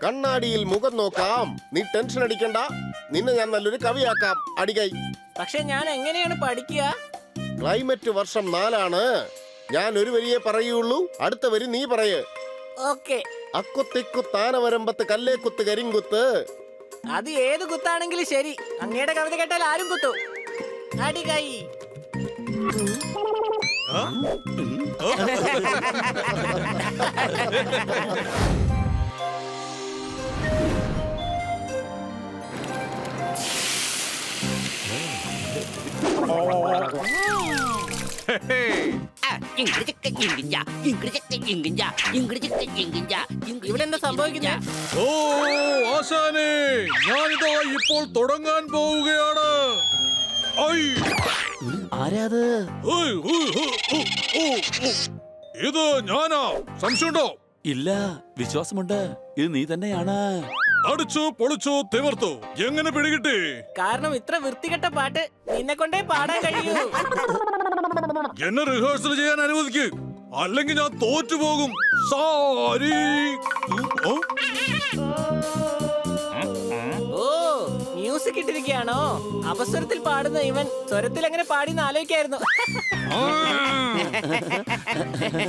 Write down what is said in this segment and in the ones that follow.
കണ്ണാടിയിൽ മുഖം നോക്കാം. നീ ടെൻഷൻ അടിക്കണ്ട, നിന്നെ ഞാൻ നല്ലൊരു കവിയാക്കാം. അടികൈ. പക്ഷെ ഞാൻ എങ്ങനെയാണ് പഠിക്കുക? ക്ലൈമറ്റ് വർഷം 4 ഞാൻ ഒരു വരിയെ പറയുള്ളൂ, അടുത്ത വരി നീ പറയേ. ഓക്കെ. അക്കുത്തിക്കുത്ത് ആന വരമ്പത്ത് കല്ലേക്കുത്ത് കരിങ്കുത്ത്. അത് ഏത് കുത്താണെങ്കിലും ശരി, അങ്ങയുടെ കവിത കേട്ടാൽ ആരും കുത്തു. അടികൈ. ഇവിടെ എന്താ സംഭവിക്കുന്നത്? ഓ ആശാനേ, ഞാനിതാ ഇപ്പോൾ തുടങ്ങാൻ പോവുകയാണ്. ആരാത്? ഇത് ഞാനാ, സംശയമുണ്ടോ? ഇല്ല, വിശ്വാസമുണ്ട്, ഇത് നീ തന്നെയാണ്. അടിച്ചു പൊളിച്ചു തിമിർത്തു, എങ്ങനെ പിടികിട്ടി? കാരണം ഇത്ര വൃത്തികെട്ട പാട്ട് നിന്നെ കൊണ്ടേ പാടാൻ കഴിയൂ. എന്നെ റിഹേഴ്സൽ ചെയ്യാൻ അനുവദിക്ക്, അല്ലെങ്കിൽ ഞാൻ തോറ്റുപോകും. സാരി. ഓ, മ്യൂസിക് ഇട്ടിരിക്കുകയാണോ? അവസരത്തിൽ പാടുന്ന ഇവൻ സ്വരത്തിൽ എങ്ങനെ പാടിന്ന് ആലോചിക്കായിരുന്നു.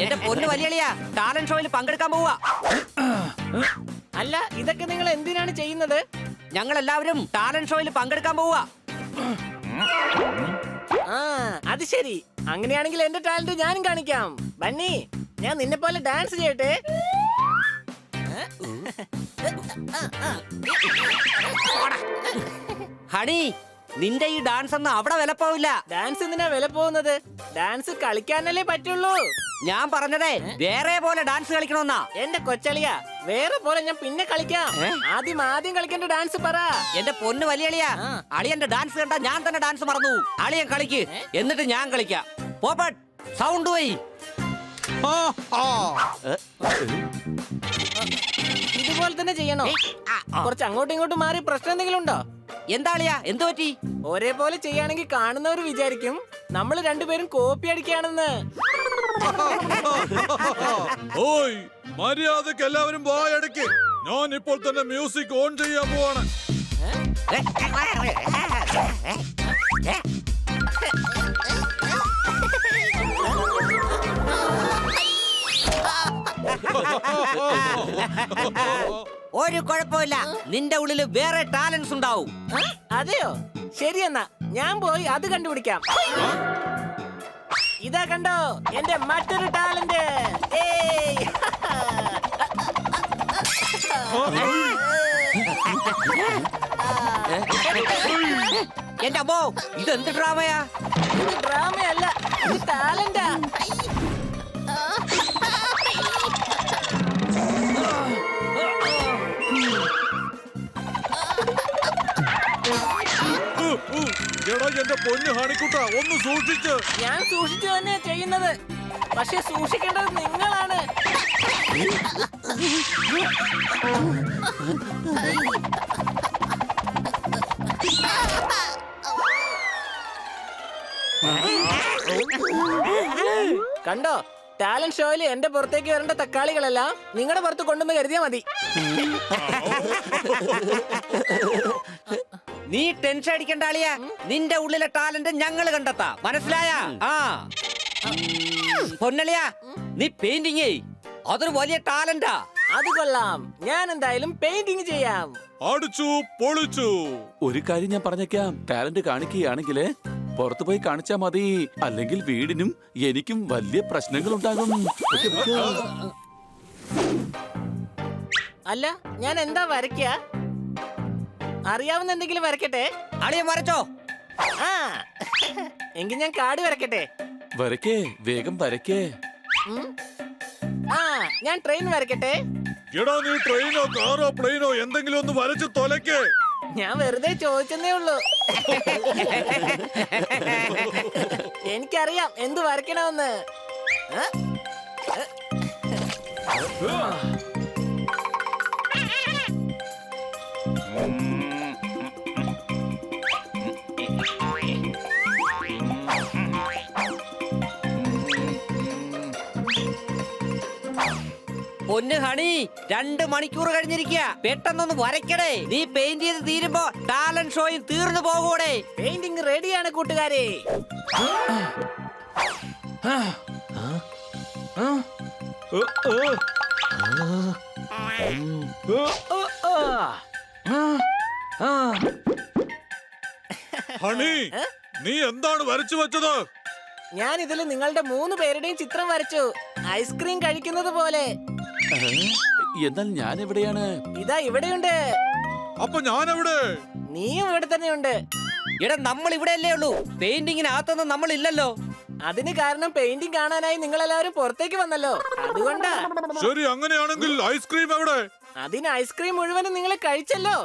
എന്റെ പൊന്നു വലിയ ടാലന്റ് ഷോയിൽ പങ്കെടുക്കാൻ പോവാ. അല്ല, ഇതൊക്കെ നിങ്ങൾ എന്തിനാണ് ചെയ്യുന്നത്? ഞങ്ങൾ എല്ലാവരും ടാലന്റ് ഷോയിൽ പങ്കെടുക്കാൻ പോവാ. ആ, അത് ശരി. അങ്ങനെയാണെങ്കിൽ എന്റെ ടാലന്റ് ഞാനും കാണിക്കാം. ബണ്ണി, ഞാൻ നിന്നെ പോലെ ഡാൻസ് ചെയ്യട്ടെ. ഹണി, നിന്റെ ഈ ഡാൻസ് ഒന്നും അവിടെ വിലപ്പോവില്ല. ഡാൻസ് എന്തിനാ വില പോകുന്നത്? ഡാൻസ് കളിക്കാനല്ലേ പറ്റുള്ളൂ. ഞാൻ പറഞ്ഞതേ വേറെ പോലെ ഡാൻസ് കളിക്കണമെന്നാ. എന്റെ കൊച്ചളിയ, വേറെ പോലെ ഞാൻ പിന്നെ കളിക്കാം. ആദ്യം കളിക്കേണ്ട ഡാൻസ് പറ. എന്റെ പൊന്നു വലിയ അളിയന്റെ ഡാൻസ് കണ്ടാ ഞാൻ തന്നെ ഡാൻസ് മറന്നു. അളിയൻ കളിക്ക്, എന്നിട്ട് ഞാൻ കളിക്കാം. പോപ്പട്ട്, സൗണ്ട് പോയി. ഇതുപോലെ തന്നെ ചെയ്യണോ? കുറച്ച് അങ്ങോട്ടും ഇങ്ങോട്ടും മാറി പ്രശ്നം എന്തെങ്കിലും ഉണ്ടോ? എന്താ അളിയാ, എന്തു പറ്റി? ഒരേപോലെ ചെയ്യാണെങ്കിൽ കാണുന്നവർ വിചാരിക്കും നമ്മൾ രണ്ടുപേരും കോപ്പി അടിക്കുകയാണെന്ന്. ഓയ്, മര്യാദക്ക് എല്ലാവരും വായടക്ക്. ഞാൻ ഇപ്പോൾ തന്നെ മ്യൂസിക് ഓൺ ചെയ്യാൻ പോവാണ്. ഒരു കുഴപ്പമില്ല, നിന്റെ ഉള്ളിൽ വേറെ ടാലൻസ് ഉണ്ടാവും. അതെയോ? ശരിയെന്നാ ഞാൻ പോയി അത് കണ്ടുപിടിക്കാം. ഇതാ കണ്ടോ എന്റെ മറ്റൊരു ടാലന്റ്. എന്റെ അമ്മോ, ഇതെന്ത് ഡ്രാമയാ? ഇത് ഡ്രാമയല്ല, ഇത് ടാലന്റാ. എടാ എന്റെ പൊന്നു ഹണിക്കുട്ട, ഒന്ന് സൂക്ഷിച്ച്. ഞാൻ സൂക്ഷിച്ചു തന്നെ ചെയ്യുന്നത്, പക്ഷെ സൂക്ഷിക്കേണ്ടത് നിങ്ങളാണ്. കണ്ടോ, ടാലന്റ് ഷോയിൽ എന്റെ പുറത്തേക്ക് വരേണ്ട തക്കാളികളെല്ലാം നിങ്ങളുടെ പുറത്ത് കൊണ്ടുവന്ന് കരുതിയാ മതി. നീ ടെൻഷൻ അടിക്കണ്ട അളിയാ, നിന്റെ ഉള്ളിലെ ടാലന്റ് ഞങ്ങൾ കണ്ടെത്താ, മനസ്സിലായ? ആ പൊന്നളിയാ, നീ പെയിന്റിങ് അതൊരു വലിയ ടാലന്റാ. അത് കൊള്ളാം, ഞാൻ എന്തായാലും പെയിന്റിങ് ചെയ്യാം. അടിച്ചു പൊളിച്ചു. ഒരു കാര്യം ഞാൻ പറഞ്ഞേക്കാം, ടാലന്റ് കാണിക്കുകയാണെങ്കിലേ പുറത്തു പോയി കാണിച്ചാ മതി, അല്ലെങ്കിൽ വീടിനും എനിക്കും വലിയ പ്രശ്നങ്ങൾ ഉണ്ടാകും. അല്ല, ഞാൻ എന്താ വരയ്ക്ക? അറിയാവുന്ന എന്തെങ്കിലും വരയ്ക്കട്ടെ? അളിയൻ വരച്ചോ? ആ, എങ്കിൽ ഞാൻ കാട് വരയ്ക്കട്ടെ? വരയ്ക്കേ, വേഗം വരയ്ക്കേ. ആ, ഞാൻ ട്രെയിൻ വരയ്ക്കട്ടെ? എടാ, നീ ട്രെയിനോ കാറോ പ്ലെയിനോ എന്തെങ്കിലും ഒന്ന് വരച്ച് തൊലക്ക്. ഞാൻ വെറുതെ ചോദിച്ചെന്നേ ഉള്ളൂ. എനിക്കറിയാം എന്ത് വരയ്ക്കണമെന്ന്. പൊന്ന് ഹണി 2 മണിക്കൂർ കഴിഞ്ഞിരിക്കുക. പെട്ടെന്നൊന്ന് വരയ്ക്കടേ. നീ പെയിന്റ് ചെയ്ത് തീരുമ്പോ ടാലന്റ് ഷോയും തീർന്നു പോകൂടെ. പെയിന്റിംഗ് റെഡിയാണ് കൂട്ടുകാരെ. ഹണി നീ എന്താണ് വരച്ചു വെച്ചത്? ഞാൻ ഇതിൽ നിങ്ങളുടെ 3 പേരുടെയും ചിത്രം വരച്ചു, ഐസ്ക്രീം കഴിക്കുന്നത് പോലെ. എന്നാൽ ഞാൻ എവിടെയാണ്? ഇതാ ഇവിടെയുണ്ട്. അപ്പൊ ഞാനെവിടെ? നീയും ഇവിടെ തന്നെയുണ്ട്. എടാ നമ്മൾ ഇവിടെയല്ലേ ഉള്ളൂ, പെയിന്റിങ്ങിനകത്തൊന്നും നമ്മൾ ഇല്ലല്ലോ. അതിന് കാരണം പെയിന്റിംഗ് കാണാനായി നിങ്ങൾ എല്ലാവരും പുറത്തേക്ക് വന്നല്ലോ, അതുകൊണ്ടാ. ശരി, അങ്ങനെയാണെങ്കിൽ ഐസ്ക്രീം എവിടെ? അതിന് ഐസ്ക്രീം മുഴുവനും നിങ്ങൾ കഴിച്ചല്ലോ.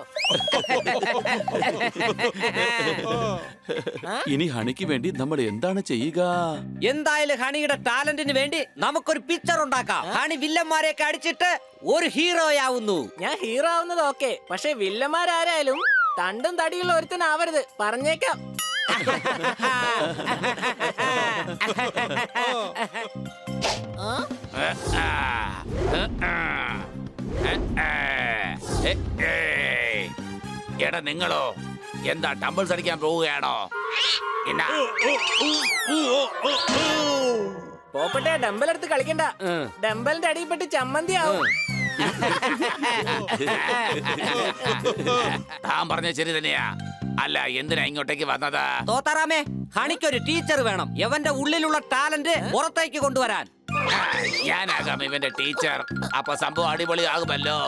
ഇനി ഹണിക്ക് വേണ്ടി നമ്മൾ എന്താണ് ചെയ്യുക? എന്തായാലും ഹണിയുടെ ടാലന്റിന് വേണ്ടി നമുക്കൊരു പിക്ചർ ഉണ്ടാക്കാം. ഹണി വില്ലന്മാരെയൊക്കെ അടിച്ചിട്ട് ഒരു ഹീറോയാവുന്നു. ഞാൻ ഹീറോ ആവുന്നത് ഓക്കെ, പക്ഷെ വില്ലന്മാരാരായാലും തണ്ടും തടിയുള്ള ഒരുത്തനാവരുത്, പറഞ്ഞേക്കാം. എടാ നിങ്ങളോ എന്താ ടംബിൾസ് അടിക്കാൻ പോവുകയാണോ? പോപ്പട്ടെ, ഡമ്പൽ എടുത്ത് കളിക്കണ്ട. ഡമ്പലിന്റെ അടിയിൽപ്പെട്ട് ചമ്മന്തി ആവും. താൻ പറഞ്ഞ ശരി തന്നെയാ. അല്ല, എന്തിനാ ഇങ്ങോട്ടേക്ക് വന്നത്? തോത്താറാമേ, ഹണിക്കൊരു ടീച്ചർ വേണം, എവന്റെ ഉള്ളിലുള്ള ടാലന്റ് പുറത്തേക്ക് കൊണ്ടുവരാൻ. ഞാനാകാം ഇവന്റെ ടീച്ചർ. അപ്പൊ സംഭവം അടിപൊളി ആകുമല്ലോ.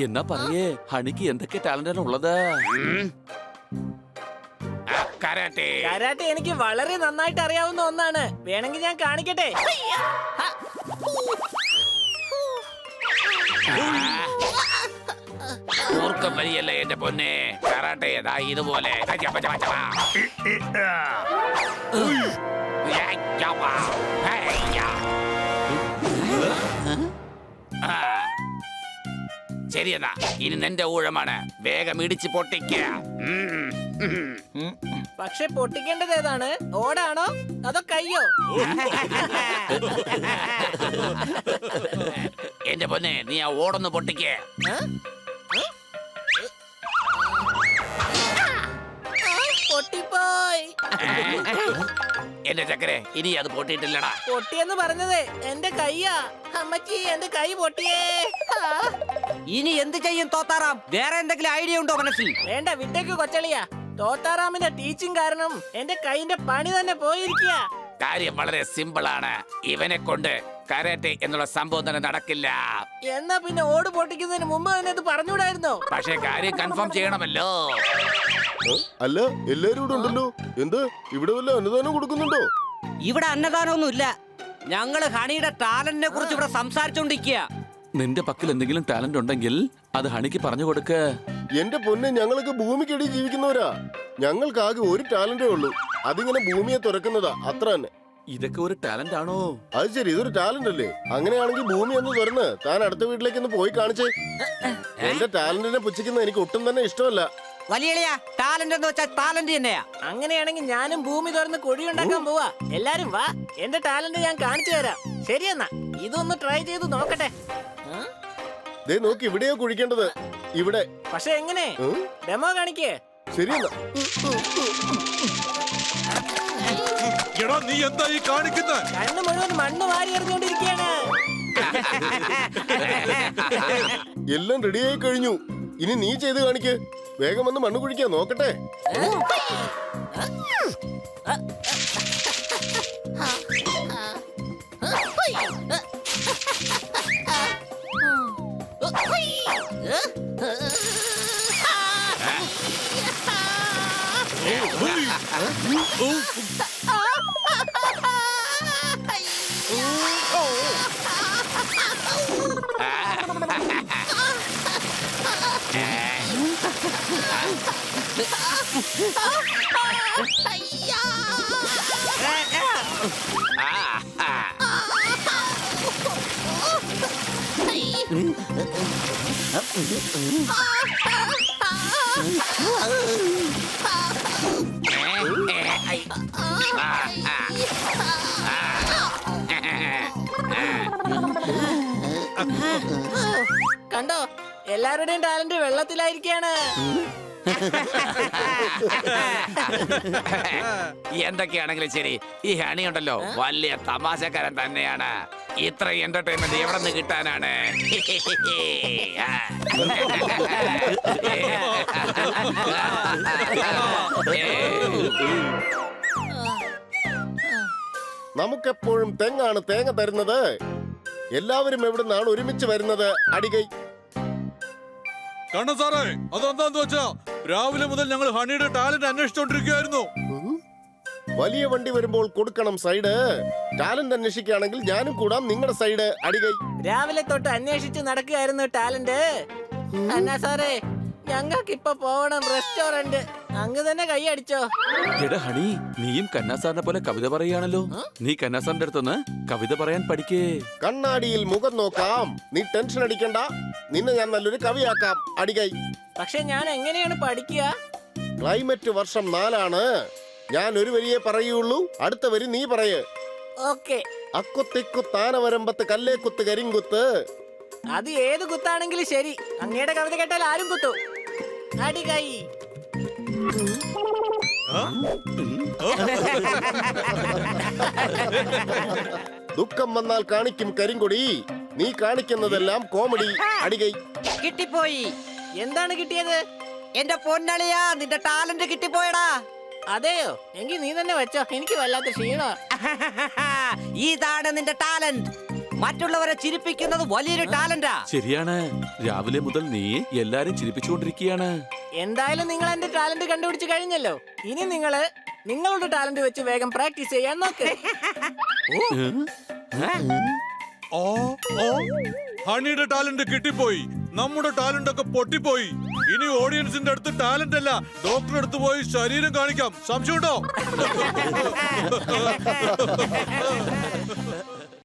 എന്നാ പറയേ, ഹണിക്ക് എന്തൊക്കെ ടാലന്റാണ് ഉള്ളത്? കരാട്ടെ. കരാട്ടെ എനിക്ക് വളരെ നന്നായിട്ട് അറിയാവുന്ന ഒന്നാണ്. വേണമെങ്കിൽ ഞാൻ കാണിക്കട്ടെ. ൂർക്കം വരിയല്ലേ എന്റെ പൊന്നെ. കരാട്ടെ ഏതാ ഇതുപോലെ. ശരിയെന്നാ, ഇനി നിന്റെ ഊഴമാണ്. വേഗം ഇടിച്ച് പൊട്ടിക്കുക. പക്ഷെ പൊട്ടിക്കേണ്ടത് ഏതാണ്? ഓടാണോ അതോ കയ്യോ? എന്റെ പൊന്നെ, നീ ആ ഓടൊന്ന് പൊട്ടിക്കേ. പൊട്ടിപ്പോയി. എന്റെ ചക്കരെ, ഇനി അത് പൊട്ടിയിട്ടില്ലടാ. പൊട്ടിയെന്ന് പറഞ്ഞത് എന്റെ കയ്യാ. അമ്മച്ചി, എന്റെ കൈ പൊട്ടിയേ. ഇനി എന്ത് ചെയ്യും തോത്താറാം? വേറെ എന്തെങ്കിലും ഐഡിയ ഉണ്ടോ മനസ്സിൽ? വേണ്ട, വിട്ടേക്ക് കൊച്ചളിയാ. തോത്താറാമിന്റെ ടീച്ചിങ് കാരണം എന്റെ കൈന്റെ പണി തന്നെ പോയിരിക്കുക. കാര്യം വളരെ സിമ്പിൾ ആണ്. ഇവനെ കൊണ്ട് കരാട്ടെ എന്നുള്ള സംഭവം തന്നെ നടക്കില്ല. എന്നാ പിന്നെ ഓട് പൊട്ടിക്കുന്നതിന് മുമ്പ് തന്നെ ഇത് പറഞ്ഞുകൂടായിരുന്നോ? പക്ഷേ കാര്യം കൺഫേം ചെയ്യണമല്ലോ. അല്ല, എല്ലാരും ഇവിടെ ഉണ്ടല്ലോ. എന്ത് ഇവിടെ വല്ല അനുദാനം കൊടുക്കുന്നുണ്ടോ? ഇവിടെ അന്നദാനമൊന്നുമില്ല. ഞങ്ങള് ഹണിയുടെ ടാലന്റിനെ കുറിച്ച് ഇവിടെ സംസാരിച്ചോണ്ടിരിക്കുക. നിന്റെ പക്കൽ എന്തെങ്കിലും ടാലന്റ് ഉണ്ടെങ്കിൽ അത് ഹണിക്ക് പറഞ്ഞു കൊടുക്ക. എന്റെ പൊന്നെ, ഞങ്ങളൊക്കെ ഭൂമിക്കടി ജീവിക്കുന്നവരാ. ഞങ്ങൾക്ക് ആകെ ഒരു ടാലന്റേ ഉള്ളൂ, അതിങ്ങനെ ഭൂമിയെ തുറക്കുന്നതാ, അത്ര തന്നെ. ഇതൊക്കെ ഒരു ടാലന്റ് ആണോ? അത് ശരി, ഇതൊരു ടാലന്റ് അല്ലേ? അങ്ങനെയാണെങ്കിൽ ഭൂമി ഒന്ന് തുറന്ന് താൻ അടുത്ത വീട്ടിലേക്ക് ഒന്ന് പോയി കാണിച്ചേ. എന്റെ ടാലന്റിനെ പുച്ഛിക്കുന്നത് എനിക്ക് ഒട്ടും തന്നെ ഇഷ്ടമല്ല. വലിയ ടാലന്റ് എന്ന് വെച്ചാൽ ടാലന്റ് തന്നെയാ. അങ്ങനെയാണെങ്കിൽ ഞാനും ഭൂമി തുറന്ന് കുഴിയുണ്ടാക്കാൻ പോവാ. എല്ലാരും വാ, എന്റെ ടാലന്റ് ഞാൻ കാണിച്ചു തരാം. ശരിയെന്നാ, ഇതൊന്ന് ട്രൈ ചെയ്ത് നോക്കട്ടെ. ദേ നോക്കി, ഇവിടെയോ കുഴിക്കേണ്ടത്, ഇവിടെ. പക്ഷെ എങ്ങനെ? ഡെമോ കാണിക്കേ. ശരിയെന്നാ. എടാ നീ എന്താ ഈ കാണിക്കുന്നത്? കണ്ണ് മുഴുവൻ മണ്ണ് വാരി എറിഞ്ഞോണ്ടിരിക്കുകയാണ്. എല്ലാം റെഡിയായി കഴിഞ്ഞു. ഇനി നീ ചെയ്ത് കാണിക്ക്. വേഗം വന്ന് മണ്ണ് കുഴിക്കാൻ നോക്കട്ടെ. കണ്ടോ എല്ലാവരുടെയും ടാലന്റ് വെള്ളത്തിലായിരിക്കാണ്. എന്തൊക്കെയാണെങ്കിലും ശരി, ഈ ഹണി ഉണ്ടല്ലോ വലിയ തമാശക്കാരൻ തന്നെയാണ്. ഇത്ര എന്റർടൈൻമെന്റ് എവിടെ നിന്ന് കിട്ടാനാണ്? നമുക്കെപ്പോഴും തെങ്ങാണ് തേങ്ങ തരുന്നത്. എല്ലാവരും എവിടുന്നാണ് ഒരുമിച്ച് വരുന്നത്? അടികൈ. കണ്ണ സാറേ, അതെന്താന്ന് വെച്ചാ രാവിലെ മുതൽ ഞങ്ങൾ ഹണിയുടെ ടാലന്റ് അന്വേഷിച്ചോണ്ടിരിക്കുകയായിരുന്നു. വലിയ വണ്ടി വരുമ്പോൾ കൊടുക്കണം സൈഡ്. ടാലന്റ് അന്വേഷിക്കുകയാണെങ്കിൽ ഞാനും കൂടാം നിങ്ങളുടെ സൈഡ്. അടികൈ. രാവിലെ തൊട്ട് അന്വേഷിച്ച് നടക്കുകയായിരുന്നു ടാലന്റ്. അന്നാ സാറേ, ഞങ്ങൾക്ക് ഇപ്പൊ പോവണം റെസ്റ്റോറന്റ്. അങ്ങ് തന്നെ കൈ അടിച്ചോ. എടാ ഹണി, നീയും കന്നാസാറിനെ പോലെ കവിത പറയുകയാണല്ലോ. നീ കന്നാസാറിന്റെ അടുത്തൊന്ന് കവിത പറയാൻ പഠിക്കേ. കണ്ണാടിയിൽ മുഖം നോക്കാം. നീ ടെൻഷൻ അടിക്കണ്ട, നിന്നെ ഞാൻ നല്ലൊരു കവിയാക്കാം. അടികൈ. പക്ഷെ ഞാൻ എങ്ങനെയാണ് പഠിക്കുക? ക്ലൈമറ്റ് വർഷം 4 ഞാൻ ഒരു വരിയെ പറയുള്ളൂ, അടുത്ത വരി നീ പറയ്. ഓക്കെ. അക്കുത്തിക്കുത്താന വരമ്പത്ത് കല്ലേ കുത്ത് കരിങ്കുത്ത്. അത് ഏത് കുത്താണെങ്കിലും ശരി, അങ്ങയുടെ കവിത കേട്ടാൽ ആരും കുത്തു. അടികൈ. ദുഃഖം വന്നാൽ കാണിക്കും കരിങ്കൊടി, നീ കാണിക്കുന്നതെല്ലാം കോമഡി. അടികൈ. കിട്ടിപ്പോയി. എന്താണ് കിട്ടിയത്? എന്റെ പൊന്നളിയാ, നിന്റെ ടാലന്റ് കിട്ടിപ്പോയടാ. അതെയോ? എങ്കിൽ നീ തന്നെ വെച്ചോ, എനിക്ക് വല്ലാത്ത ക്ഷീണോ. ഇതാണ് നിന്റെ ടാലന്റ്. മറ്റുള്ളവരെ ചിരിപ്പിക്കുന്നത് വലിയൊരു ടാലന്റാ. ശരിയാണ്, രാവിലെ മുതൽ നീ എല്ലാരും ചിരിപ്പിച്ചുകൊണ്ടിരിക്കുകയാണ്. എന്തായാലും നിങ്ങൾ എന്റെ ടാലന്റ് കണ്ടുപിടിച്ച് കഴിഞ്ഞല്ലോ. ഇനി നിങ്ങളുടെ ടാലന്റ് വെച്ച് വേഗം പ്രാക്ടീസ് ചെയ്യാൻ നോക്ക്. ഓ ഓ, ഹണിയുടെ ടാലന്റ് കിട്ടിപ്പോയി, നമ്മുടെ ടാലന്റ് ഒക്കെ പൊട്ടിപ്പോയി. ഇനി ഓഡിയൻസിന്റെ അടുത്ത് ടാലന്റ് അല്ല, ഡോക്ടറെ അടുത്ത് പോയി ശരീരം കാണിക്കാം. സംശയമുണ്ടോ?